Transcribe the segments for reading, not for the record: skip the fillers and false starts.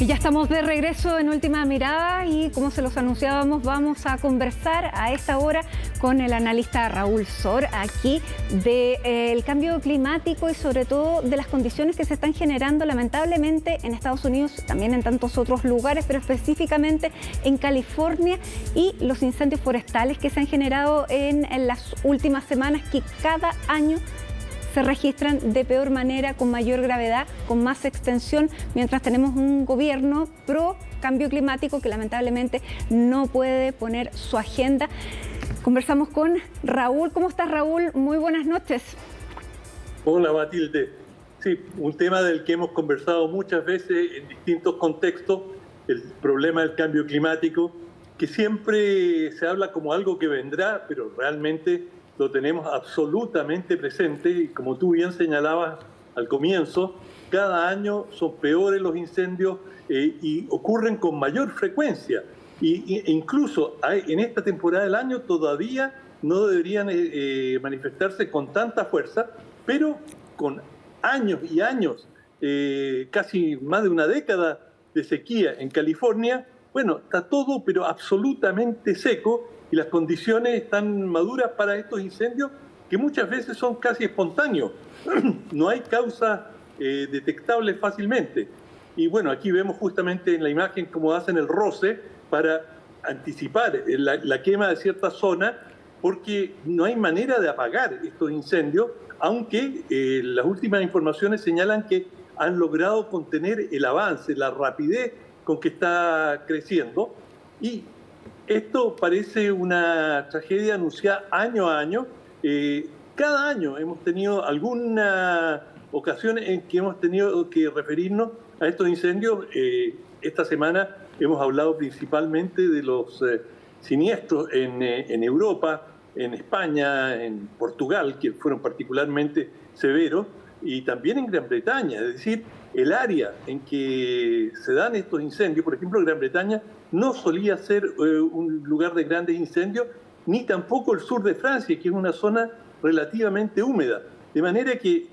Y ya estamos de regreso en Última Mirada y como se los anunciábamos, vamos a conversar a esta hora con el analista Raúl Sor, aquí del cambio climático y sobre todo de las condiciones que se están generando lamentablemente en Estados Unidos, también en tantos otros lugares, pero específicamente en California, y los incendios forestales que se han generado en las últimas semanas, que cada año se registran de peor manera, con mayor gravedad, con más extensión, mientras tenemos un gobierno pro cambio climático que lamentablemente no puede poner su agenda. Conversamos con Raúl. ¿Cómo estás, Raúl? Muy buenas noches. Hola, Matilde. Sí, un tema del que hemos conversado muchas veces en distintos contextos, el problema del cambio climático, que siempre se habla como algo que vendrá, pero realmente lo tenemos absolutamente presente, y como tú bien señalabas al comienzo, cada año son peores los incendios y ocurren con mayor frecuencia. E incluso en esta temporada del año todavía no deberían manifestarse con tanta fuerza, pero con años y años, casi más de una década de sequía en California, bueno, está todo pero absolutamente seco, y las condiciones están maduras para estos incendios que muchas veces son casi espontáneos. No hay causas detectables fácilmente. Y bueno, aquí vemos justamente en la imagen cómo hacen el roce para anticipar la quema de cierta zona, porque no hay manera de apagar estos incendios, aunque las últimas informaciones señalan que han logrado contener el avance, la rapidez con que está creciendo. Y esto parece una tragedia anunciada año a año. Cada año hemos tenido alguna ocasión en que hemos tenido que referirnos a estos incendios. Esta semana hemos hablado principalmente de los siniestros en Europa, en España, en Portugal, que fueron particularmente severos, y también en Gran Bretaña. Es decir, el área en que se dan estos incendios, por ejemplo, Gran Bretaña no solía ser un lugar de grandes incendios, ni tampoco el sur de Francia, que es una zona relativamente húmeda. De manera que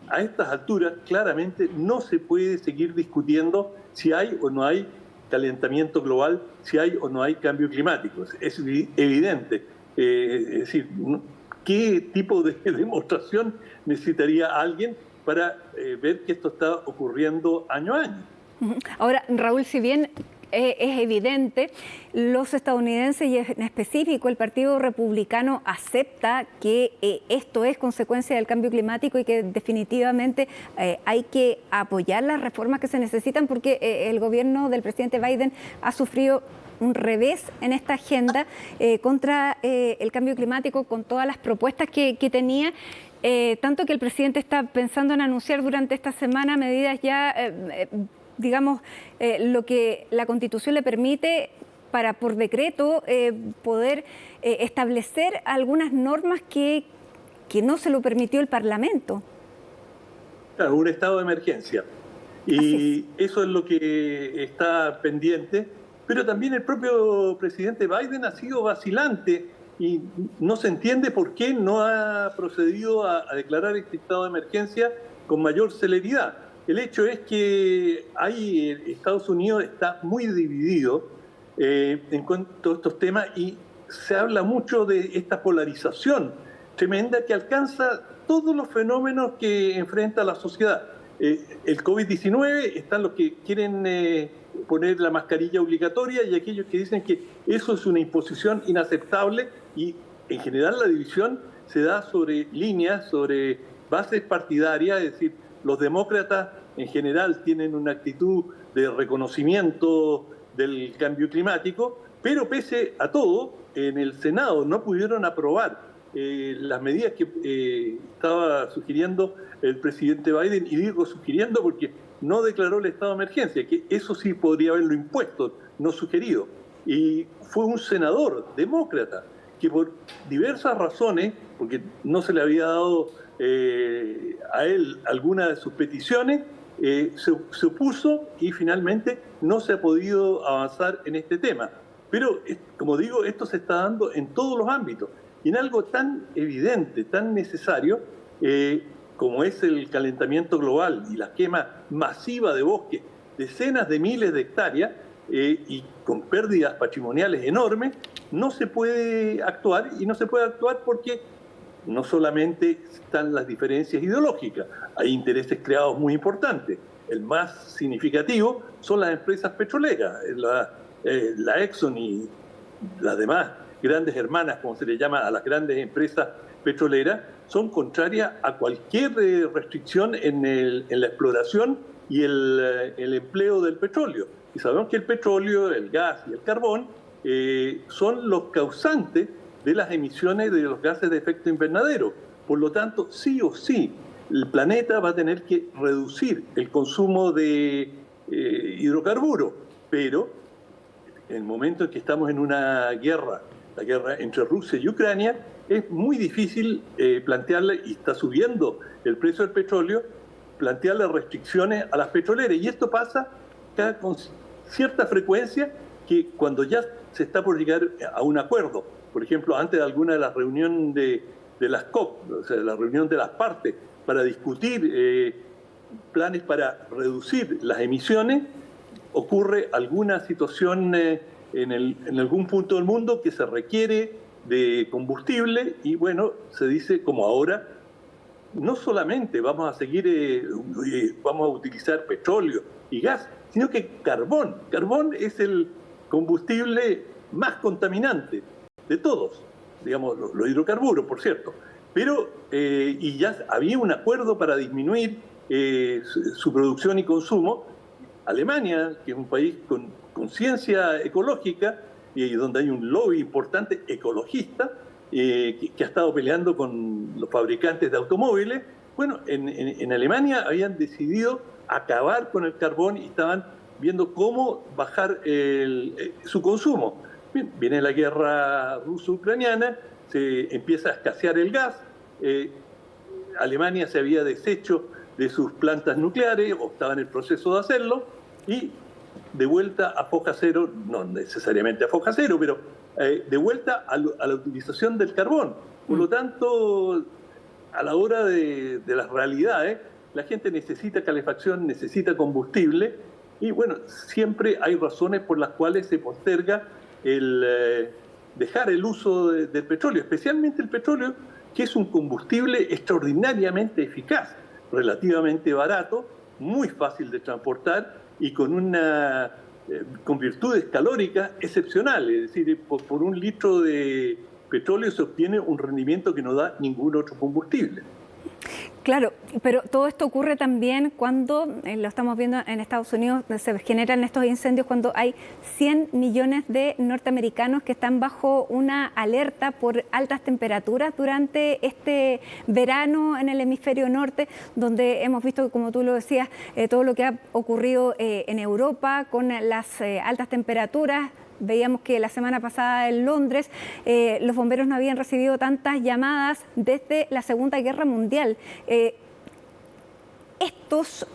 a estas alturas claramente no se puede seguir discutiendo si hay o no hay calentamiento global, si hay o no hay cambio climático. Es evidente. Es decir, ¿qué tipo de demostración necesitaría alguien para ver que esto está ocurriendo año a año? Ahora, Raúl, si bien es evidente, los estadounidenses y en específico el Partido Republicano acepta que esto es consecuencia del cambio climático y que definitivamente hay que apoyar las reformas que se necesitan, porque el gobierno del presidente Biden ha sufrido un revés en esta agenda contra el cambio climático, con todas las propuestas que tenía. Tanto que el presidente está pensando en anunciar durante esta semana medidas ya, digamos, lo que la Constitución le permite para, por decreto, poder establecer algunas normas que no se lo permitió el Parlamento. Claro, un estado de emergencia. Y eso es lo que está pendiente. Pero también el propio presidente Biden ha sido vacilante y no se entiende por qué no ha procedido a declarar este estado de emergencia con mayor celeridad. El hecho es que Estados Unidos está muy dividido en cuanto a estos temas, y se habla mucho de esta polarización tremenda que alcanza todos los fenómenos que enfrenta la sociedad. El COVID-19, están los que quieren poner la mascarilla obligatoria y aquellos que dicen que eso es una imposición inaceptable, y en general la división se da sobre líneas, sobre bases partidarias. Es decir, los demócratas en general tienen una actitud de reconocimiento del cambio climático, pero pese a todo, en el Senado no pudieron aprobar las medidas que estaba sugiriendo el presidente Biden, y digo sugiriendo porque no declaró el estado de emergencia, que eso sí podría haberlo impuesto, no sugerido. Y fue un senador demócrata que por diversas razones, porque no se le había dado a él alguna de sus peticiones, se opuso, y finalmente no se ha podido avanzar en este tema. Pero, como digo, esto se está dando en todos los ámbitos, y en algo tan evidente, tan necesario, como es el calentamiento global y la quema masiva de bosques, decenas de miles de hectáreas y con pérdidas patrimoniales enormes, no se puede actuar, y no se puede actuar porque no solamente están las diferencias ideológicas, hay intereses creados muy importantes. El más significativo son las empresas petroleras, la Exxon y las demás grandes hermanas, como se le llama a las grandes empresas petroleras, son contrarias a cualquier restricción en la exploración y el empleo del petróleo. Y sabemos que el petróleo, el gas y el carbón son los causantes de las emisiones de los gases de efecto invernadero. Por lo tanto, sí o sí, el planeta va a tener que reducir el consumo de hidrocarburos, pero en el momento en que estamos en una guerra, la guerra entre Rusia y Ucrania, es muy difícil plantearle, y está subiendo el precio del petróleo, plantearle restricciones a las petroleras. Y esto pasa con cierta frecuencia, que cuando ya se está por llegar a un acuerdo, por ejemplo, antes de alguna de las reuniones de las COP, o sea, la reunión de las partes, para discutir planes para reducir las emisiones, ocurre alguna situación en algún punto del mundo que se requiere de combustible y bueno, se dice como ahora, no solamente vamos a seguir, vamos a utilizar petróleo y gas, sino que carbón. Carbón es el combustible más contaminante de todos, digamos, los hidrocarburos, por cierto. Pero, y ya había un acuerdo para disminuir su producción y consumo. Alemania, que es un país con conciencia ecológica y donde hay un lobby importante ecologista que ha estado peleando con los fabricantes de automóviles, bueno, en Alemania habían decidido acabar con el carbón y estaban viendo cómo bajar su consumo. Bien, viene la guerra ruso-ucraniana, se empieza a escasear el gas, Alemania se había deshecho de sus plantas nucleares o estaba en el proceso de hacerlo y de vuelta a foja cero, no necesariamente a foja cero, pero de vuelta a la utilización del carbón. Por lo tanto, a la hora de las realidades, la gente necesita calefacción, necesita combustible y bueno, siempre hay razones por las cuales se posterga el dejar el uso del petróleo, especialmente el petróleo, que es un combustible extraordinariamente eficaz, relativamente barato, muy fácil de transportar y con virtudes calóricas excepcionales. Es decir, por un litro de petróleo se obtiene un rendimiento que no da ningún otro combustible. Claro, pero todo esto ocurre también cuando, lo estamos viendo en Estados Unidos, se generan estos incendios cuando hay 100 millones de norteamericanos que están bajo una alerta por altas temperaturas durante este verano en el hemisferio norte, donde hemos visto, como tú lo decías, todo lo que ha ocurrido en Europa con las altas temperaturas. Veíamos que la semana pasada en Londres los bomberos no habían recibido tantas llamadas desde la Segunda Guerra Mundial. Estos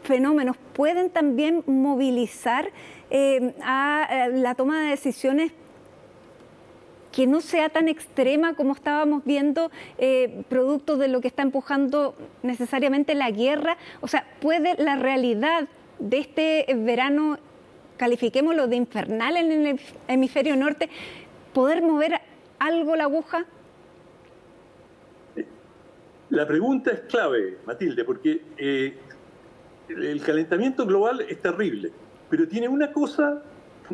fenómenos pueden también movilizar a la toma de decisiones que no sea tan extrema como estábamos viendo, producto de lo que está empujando necesariamente la guerra. O sea, ¿puede la realidad de este verano, califiquémoslo de infernal en el hemisferio norte, poder mover algo la aguja? La pregunta es clave, Matilde, porque el calentamiento global es terrible, pero tiene una cosa,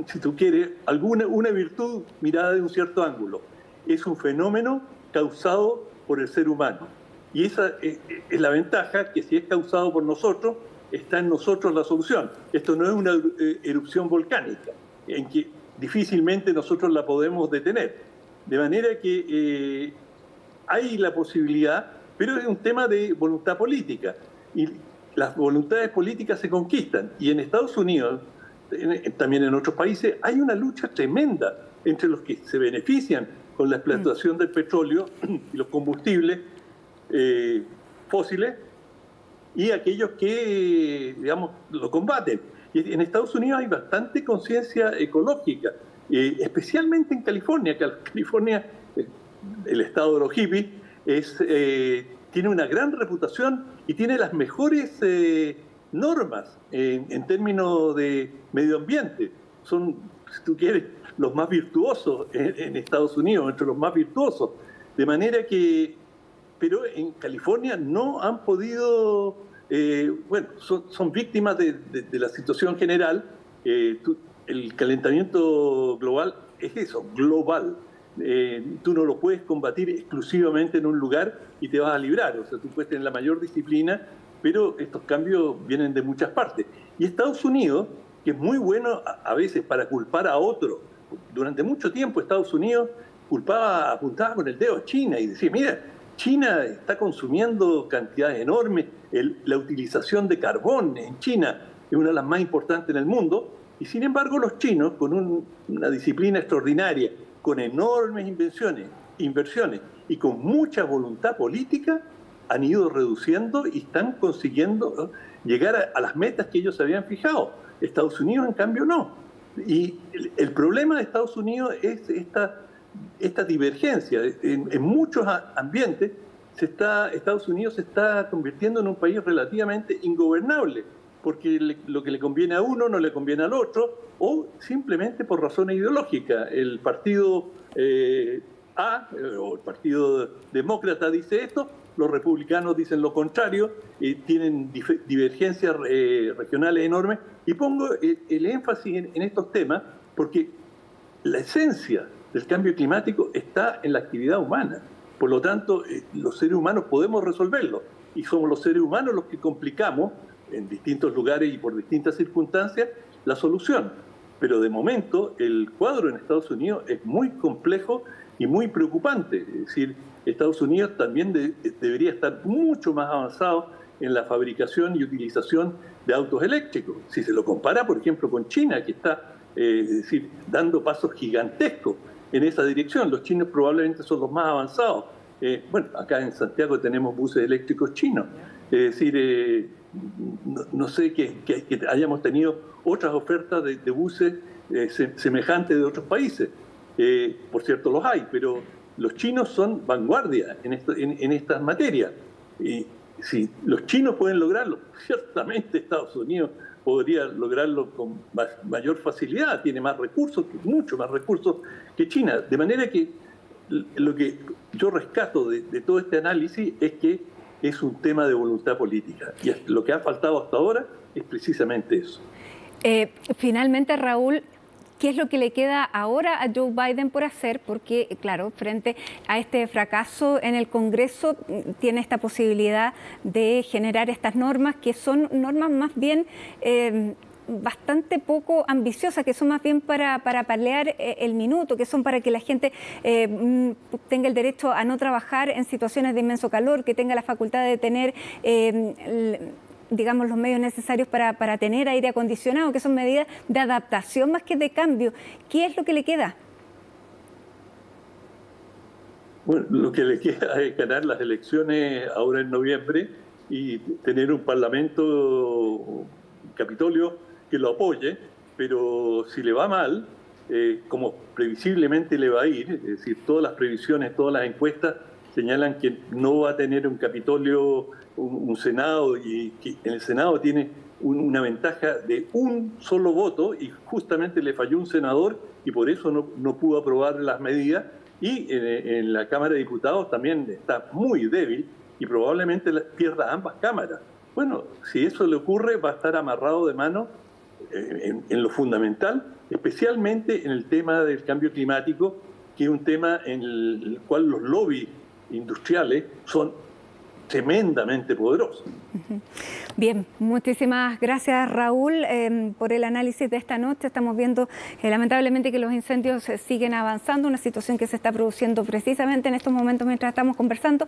si tú quieres, una virtud mirada de un cierto ángulo. Es un fenómeno causado por el ser humano. Y esa es la ventaja, que si es causado por nosotros, está en nosotros la solución. Esto no es una erupción volcánica, en que difícilmente nosotros la podemos detener. De manera que hay la posibilidad, pero es un tema de voluntad política. Y las voluntades políticas se conquistan. Y en Estados Unidos, también en otros países, hay una lucha tremenda entre los que se benefician con la explotación del petróleo y los combustibles fósiles, y aquellos que, digamos, lo combaten. Y en Estados Unidos hay bastante conciencia ecológica, especialmente en California, que California, el estado de los hippies, tiene una gran reputación y tiene las mejores normas en términos de medio ambiente. Son, si tú quieres, los más virtuosos en Estados Unidos, entre los más virtuosos. De manera que, pero en California no han podido, bueno, son víctimas de la situación general. El calentamiento global es eso, global. Tú no lo puedes combatir exclusivamente en un lugar y te vas a librar. O sea, tú puedes tener la mayor disciplina, pero estos cambios vienen de muchas partes. Y Estados Unidos, que es muy bueno a veces para culpar a otro. Durante mucho tiempo Estados Unidos apuntaba con el dedo a China y decía, mira, China está consumiendo cantidades enormes, la utilización de carbón en China es una de las más importantes en el mundo, y sin embargo los chinos, con una disciplina extraordinaria, con enormes inversiones y con mucha voluntad política, han ido reduciendo y están consiguiendo llegar a las metas que ellos se habían fijado. Estados Unidos, en cambio, no. Y el problema de Estados Unidos es esta divergencia. En muchos ambientes Estados Unidos se está convirtiendo en un país relativamente ingobernable, porque lo que le conviene a uno no le conviene al otro, o simplemente por razones ideológicas. El partido o el Partido Demócrata dice esto, los republicanos dicen lo contrario, tienen divergencias regionales enormes, y pongo el énfasis en estos temas porque la esencia del cambio climático está en la actividad humana. Por lo tanto, los seres humanos podemos resolverlo, y somos los seres humanos los que complicamos en distintos lugares y por distintas circunstancias la solución. Pero de momento el cuadro en Estados Unidos es muy complejo y muy preocupante. Es decir, Estados Unidos también debería estar mucho más avanzado en la fabricación y utilización de autos eléctricos. Si se lo compara, por ejemplo, con China, que está dando pasos gigantescos en esa dirección. Los chinos probablemente son los más avanzados. Bueno, acá en Santiago tenemos buses eléctricos chinos. Es decir, no sé que hayamos tenido otras ofertas de buses semejantes de otros países. Por cierto, los hay, pero los chinos son vanguardia en estas materias. Y si los chinos pueden lograrlo, ciertamente Estados Unidos podría lograrlo con mayor facilidad. Tiene más recursos, mucho más recursos que China. De manera que lo que yo rescato de todo este análisis es que es un tema de voluntad política. Y lo que ha faltado hasta ahora es precisamente eso. Finalmente, Raúl, ¿qué es lo que le queda ahora a Joe Biden por hacer? Porque, claro, frente a este fracaso en el Congreso, tiene esta posibilidad de generar estas normas, que son normas más bien bastante poco ambiciosas, que son más bien para paliar el minuto, que son para que la gente tenga el derecho a no trabajar en situaciones de inmenso calor, que tenga la facultad de tener digamos, los medios necesarios para tener aire acondicionado, que son medidas de adaptación más que de cambio. ¿Qué es lo que le queda? Bueno, lo que le queda es ganar las elecciones ahora en noviembre y tener un parlamento, Capitolio, que lo apoye, pero si le va mal, como previsiblemente le va a ir, es decir, todas las previsiones, todas las encuestas señalan que no va a tener un Capitolio, un Senado, y que en el Senado tiene una ventaja de un solo voto, y justamente le falló un senador y por eso no pudo aprobar las medidas, y en la Cámara de Diputados también está muy débil y probablemente pierda ambas cámaras. Bueno, si eso le ocurre, va a estar amarrado de mano en lo fundamental, especialmente en el tema del cambio climático, que es un tema en el cual los lobbies industriales son tremendamente poderosos. Bien, muchísimas gracias, Raúl, por el análisis de esta noche. Estamos viendo lamentablemente que los incendios siguen avanzando, una situación que se está produciendo precisamente en estos momentos mientras estamos conversando,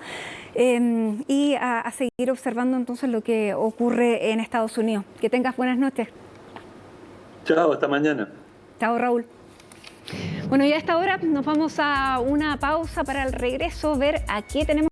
y a seguir observando entonces lo que ocurre en Estados Unidos. Que tengas buenas noches. Chao, hasta mañana. Chao, Raúl. Bueno, y a esta hora nos vamos a una pausa para el regreso, ver a qué tenemos